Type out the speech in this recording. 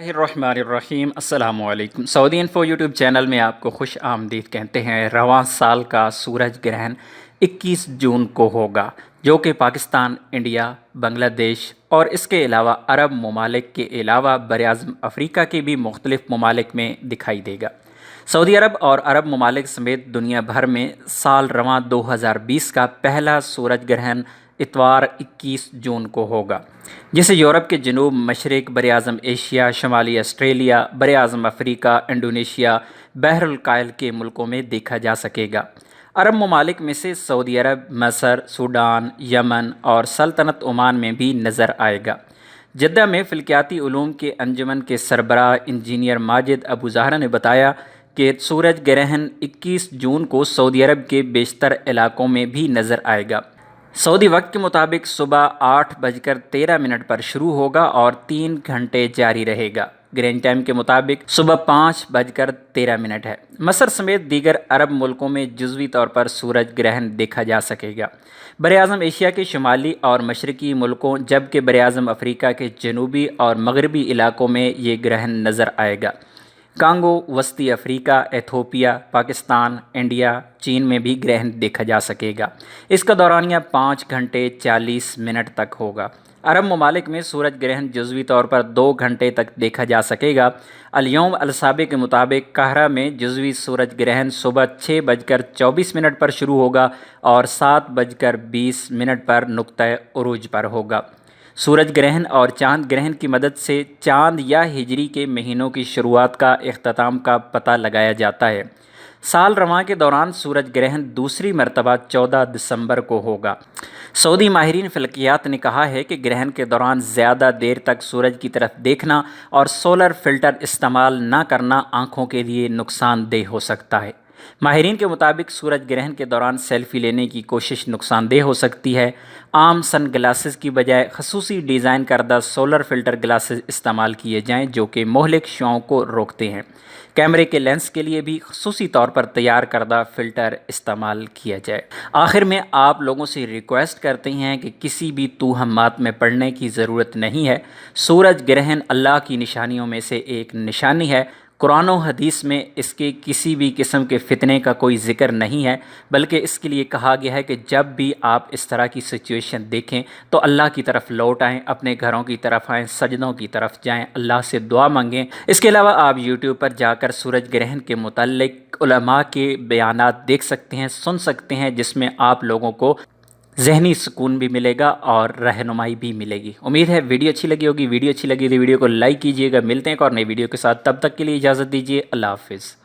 الرحمن السلام علیکم۔ سعودی انفو یوٹیوب چینل میں آپ کو خوش آمدید کہتے ہیں۔ رواں سال کا سورج گرہن 21 جون کو ہوگا، جو کہ پاکستان، انڈیا، بنگلہ دیش اور اس کے علاوہ عرب ممالک کے علاوہ براعظم افریقہ کے بھی مختلف ممالک میں دکھائی دے گا۔ سعودی عرب اور عرب ممالک سمیت دنیا بھر میں سال رواں 2020 کا پہلا سورج گرہن اتوار 21 جون کو ہوگا، جسے یورپ کے جنوب مشرق، براعظم ایشیا، شمالی آسٹریلیا، براعظم افریقہ، انڈونیشیا، بحر الکاہل کے ملکوں میں دیکھا جا سکے گا۔ عرب ممالک میں سے سعودی عرب، مصر، سوڈان، یمن اور سلطنت عمان میں بھی نظر آئے گا۔ جدہ میں فلکیاتی علوم کے انجمن کے سربراہ انجینئر ماجد ابو زہرہ نے بتایا کہ سورج گرہن 21 جون کو سعودی عرب کے بیشتر علاقوں میں بھی نظر آئے گا۔ سعودی وقت کے مطابق صبح 8:13 پر شروع ہوگا اور 3 گھنٹے جاری رہے گا۔ گرین ٹائم کے مطابق صبح 5:13 ہے۔ مصر سمیت دیگر عرب ملکوں میں جزوی طور پر سورج گرہن دیکھا جا سکے گا۔ براعظم ایشیا کے شمالی اور مشرقی ملکوں جبکہ براعظم افریقہ کے جنوبی اور مغربی علاقوں میں یہ گرہن نظر آئے گا۔ کانگو، وسطی افریقہ، ایتھوپیا، پاکستان، انڈیا، چین میں بھی گرہن دیکھا جا سکے گا۔ اس کا دورانیہ 5:40 تک ہوگا۔ عرب ممالک میں سورج گرہن جزوی طور پر 2 گھنٹے تک دیکھا جا سکے گا۔ الیوم الصابح کے مطابق قاہرہ میں جزوی سورج گرہن صبح 6:24 پر شروع ہوگا اور 7:20 پر نقطہ عروج پر ہوگا۔ سورج گرہن اور چاند گرہن کی مدد سے چاند یا ہجری کے مہینوں کی شروعات کا اختتام کا پتہ لگایا جاتا ہے۔ سال رواں کے دوران سورج گرہن دوسری مرتبہ 14 دسمبر کو ہوگا۔ سعودی ماہرین فلکیات نے کہا ہے کہ گرہن کے دوران زیادہ دیر تک سورج کی طرف دیکھنا اور سولر فلٹر استعمال نہ کرنا آنکھوں کے لیے نقصان دہ ہو سکتا ہے۔ ماہرین کے مطابق سورج گرہن کے دوران سیلفی لینے کی کوشش نقصان دہ ہو سکتی ہے۔ عام سن گلاسز کی بجائے خصوصی ڈیزائن کردہ سولر فلٹر گلاسز استعمال کیے جائیں جو کہ مہلک شعاعوں کو روکتے ہیں۔ کیمرے کے لینس کے لیے بھی خصوصی طور پر تیار کردہ فلٹر استعمال کیا جائے۔ آخر میں آپ لوگوں سے ریکویسٹ کرتے ہیں کہ کسی بھی توہمات میں پڑنے کی ضرورت نہیں ہے۔ سورج گرہن اللہ کی نشانیوں میں سے ایک نشانی ہے۔ قرآن و حدیث میں اس کے کسی بھی قسم کے فتنے کا کوئی ذکر نہیں ہے، بلکہ اس کے لیے کہا گیا ہے کہ جب بھی آپ اس طرح کی سچویشن دیکھیں تو اللہ کی طرف لوٹ آئیں، اپنے گھروں کی طرف آئیں، سجدوں کی طرف جائیں، اللہ سے دعا مانگیں۔ اس کے علاوہ آپ یوٹیوب پر جا کر سورج گرہن کے متعلق علماء کے بیانات دیکھ سکتے ہیں، سن سکتے ہیں، جس میں آپ لوگوں کو ذہنی سکون بھی ملے گا اور رہنمائی بھی ملے گی۔ امید ہے ویڈیو اچھی لگی ہوگی۔ ویڈیو اچھی لگی تو ویڈیو کو لائک کیجیے گا۔ ملتے ہیں ایک اور نئی ویڈیو کے ساتھ، تب تک کے لیے اجازت دیجیے۔ اللہ حافظ۔